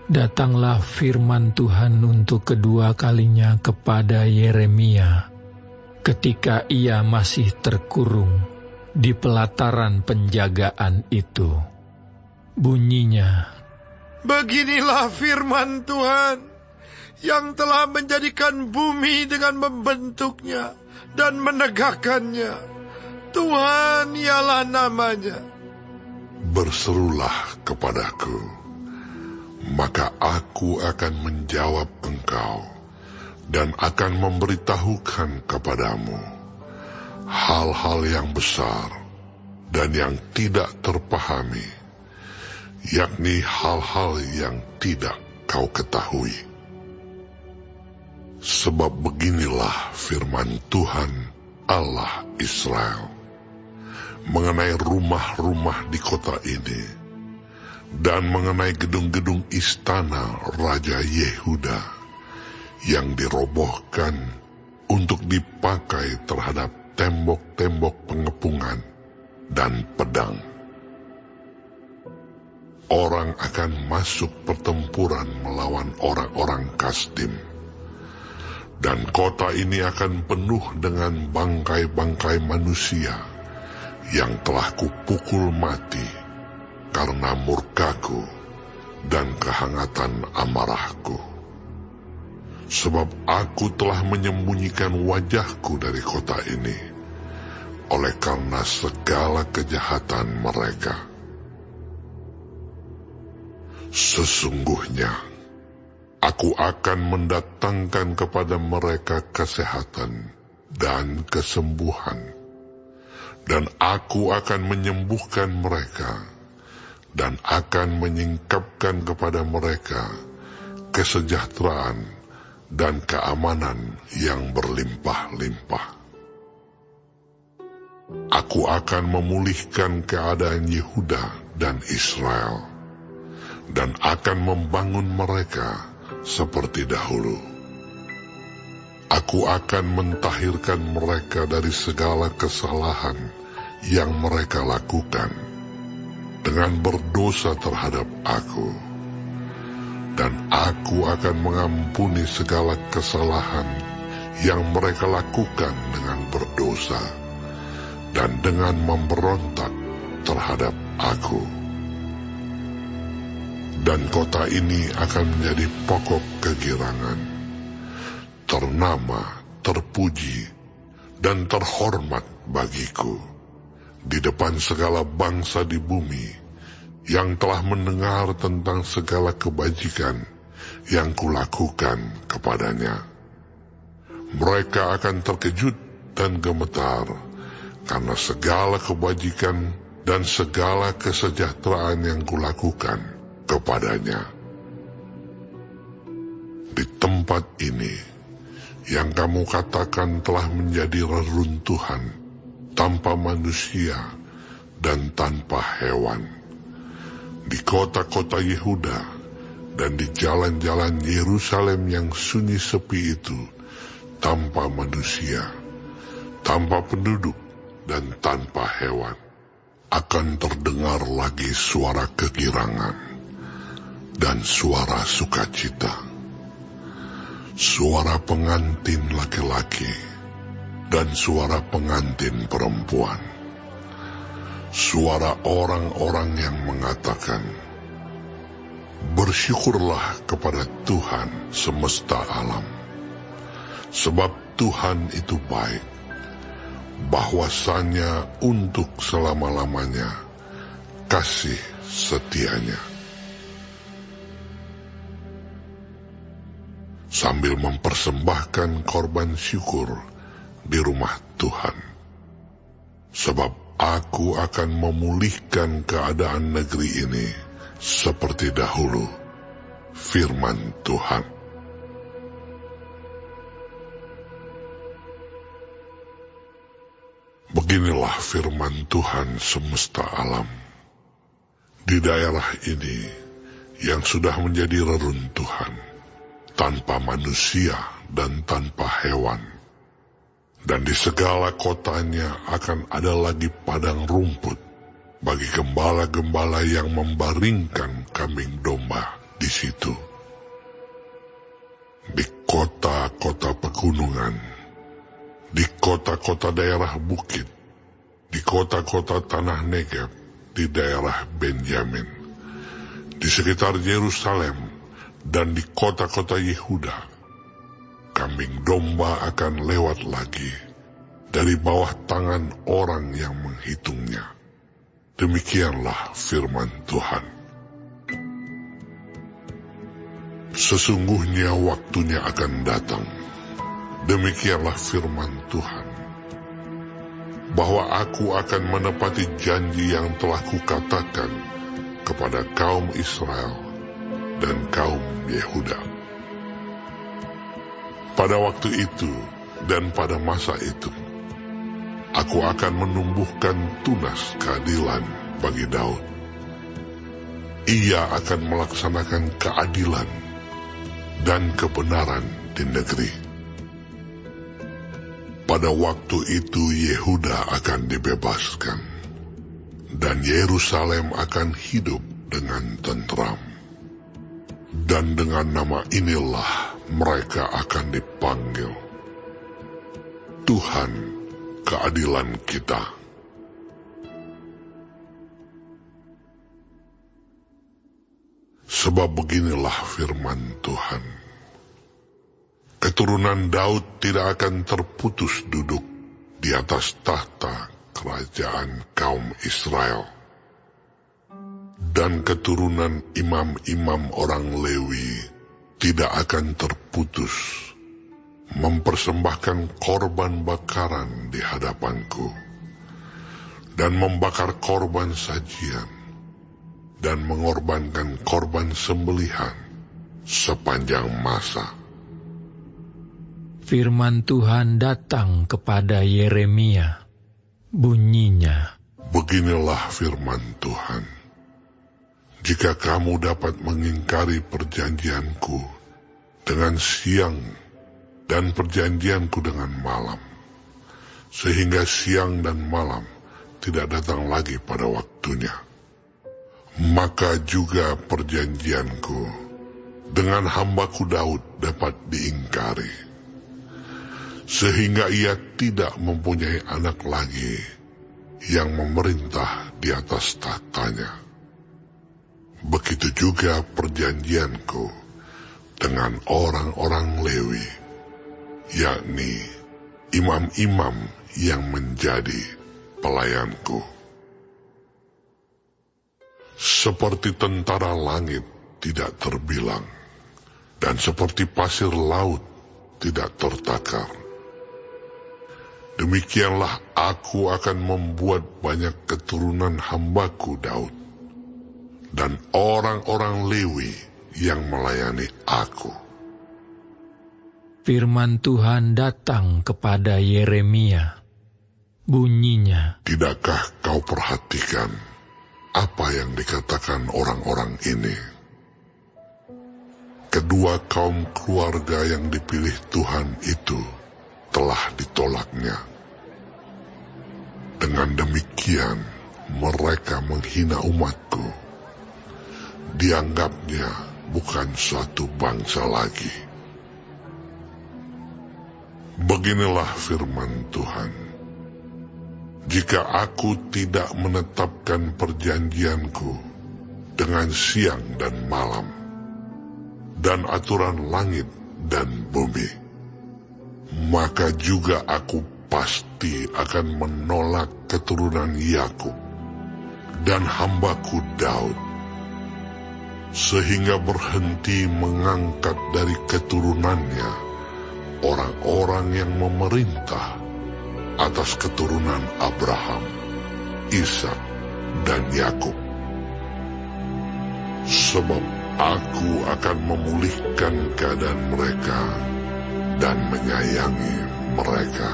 Datanglah firman Tuhan untuk kedua kalinya kepada Yeremia ketika ia masih terkurung di pelataran penjagaan itu. Bunyinya, "Beginilah firman Tuhan yang telah menjadikan bumi dengan membentuknya dan menegakkannya. Tuhan ialah namanya. Berserulah kepadaku, maka aku akan menjawab engkau dan akan memberitahukan kepadamu hal-hal yang besar dan yang tidak terpahami, yakni hal-hal yang tidak kau ketahui. Sebab beginilah firman Tuhan Allah Israel mengenai rumah-rumah di kota ini dan mengenai gedung-gedung istana Raja Yehuda yang dirobohkan untuk dipakai terhadap tembok-tembok pengepungan dan pedang. Orang akan masuk pertempuran melawan orang-orang Kasdim, dan kota ini akan penuh dengan bangkai-bangkai manusia yang telah kupukul mati karena murkaku dan kehangatan amarahku. Sebab aku telah menyembunyikan wajahku dari kota ini oleh karena segala kejahatan mereka. Sesungguhnya aku akan mendatangkan kepada mereka kesehatan dan kesembuhan, dan aku akan menyembuhkan mereka dan akan menyingkapkan kepada mereka kesejahteraan dan keamanan yang berlimpah-limpah. Aku akan memulihkan keadaan Yehuda dan Israel, dan akan membangun mereka seperti dahulu. Aku akan mentahirkan mereka dari segala kesalahan yang mereka lakukan dengan berdosa terhadap aku, dan aku akan mengampuni segala kesalahan yang mereka lakukan dengan berdosa dan dengan memberontak terhadap aku. Dan kota ini akan menjadi pokok kegirangan, ternama, terpuji, dan terhormat bagiku di depan segala bangsa di bumi yang telah mendengar tentang segala kebajikan yang kulakukan kepadanya. Mereka akan terkejut dan gemetar karena segala kebajikan dan segala kesejahteraan yang kulakukan kepadanya. Di tempat ini yang kamu katakan telah menjadi reruntuhan tanpa manusia dan tanpa hewan, di kota-kota Yehuda dan di jalan-jalan Yerusalem yang sunyi sepi itu, tanpa manusia, tanpa penduduk, dan tanpa hewan, akan terdengar lagi suara kegirangan dan suara sukacita, suara pengantin laki-laki dan suara pengantin perempuan, suara orang-orang yang mengatakan, "Bersyukurlah kepada Tuhan semesta alam, sebab Tuhan itu baik, bahwasanya untuk selama-lamanya kasih setianya." Sambil mempersembahkan korban syukur di rumah Tuhan. Sebab aku akan memulihkan keadaan negeri ini seperti dahulu, firman Tuhan. Beginilah firman Tuhan semesta alam. Di daerah ini yang sudah menjadi reruntuhan, tanpa manusia dan tanpa hewan, dan di segala kotanya akan ada lagi padang rumput bagi gembala-gembala yang membaringkan kambing domba di situ. Di kota-kota pegunungan, di kota-kota daerah bukit, di kota-kota tanah Negeb, di daerah Benyamin, di sekitar Yerusalem, dan di kota-kota Yehuda, kambing domba akan lewat lagi dari bawah tangan orang yang menghitungnya. Demikianlah firman Tuhan. Sesungguhnya waktunya akan datang, demikianlah firman Tuhan, bahwa aku akan menepati janji yang telah kukatakan kepada kaum Israel dan kaum Yehuda. Pada waktu itu dan pada masa itu, aku akan menumbuhkan tunas keadilan bagi Daud. Ia akan melaksanakan keadilan dan kebenaran di negeri. Pada waktu itu Yehuda akan dibebaskan, dan Yerusalem akan hidup dengan tentram. Dan dengan nama inilah mereka akan dipanggil, Tuhan keadilan kita. Sebab beginilah firman Tuhan, keturunan Daud tidak akan terputus duduk di atas tahta kerajaan kaum Israel, dan keturunan imam-imam orang Lewi tidak akan terputus mempersembahkan korban bakaran di hadapanku, dan membakar korban sajian, dan mengorbankan korban sembelihan sepanjang masa. Firman Tuhan datang kepada Yeremia. Bunyinya, beginilah firman Tuhan, jika kamu dapat mengingkari perjanjianku dengan siang dan perjanjianku dengan malam, sehingga siang dan malam tidak datang lagi pada waktunya, maka juga perjanjianku dengan hambaku Daud dapat diingkari, sehingga ia tidak mempunyai anak lagi yang memerintah di atas tahtanya. Begitu juga perjanjianku dengan orang-orang Lewi, yakni imam-imam yang menjadi pelayanku. Seperti tentara langit tidak terbilang, dan seperti pasir laut tidak tertakar, demikianlah aku akan membuat banyak keturunan hambaku Daud, dan orang-orang Lewi yang melayani aku. firman Tuhan datang kepada Yeremia. Bunyinya, tidakkah kau perhatikan apa yang dikatakan orang-orang ini? Kedua kaum keluarga yang dipilih Tuhan itu telah ditolaknya. Dengan demikian mereka menghina umatku. Dianggapnya bukan suatu bangsa lagi. Beginilah firman Tuhan, jika aku tidak menetapkan perjanjianku dengan siang dan malam, dan aturan langit dan bumi, maka juga aku pasti akan menolak keturunan Yakub dan hambaku Daud, sehingga berhenti mengangkat dari keturunannya orang-orang yang memerintah atas keturunan Abraham, Ishak, dan Yakub. Sebab aku akan memulihkan keadaan mereka dan menyayangi mereka.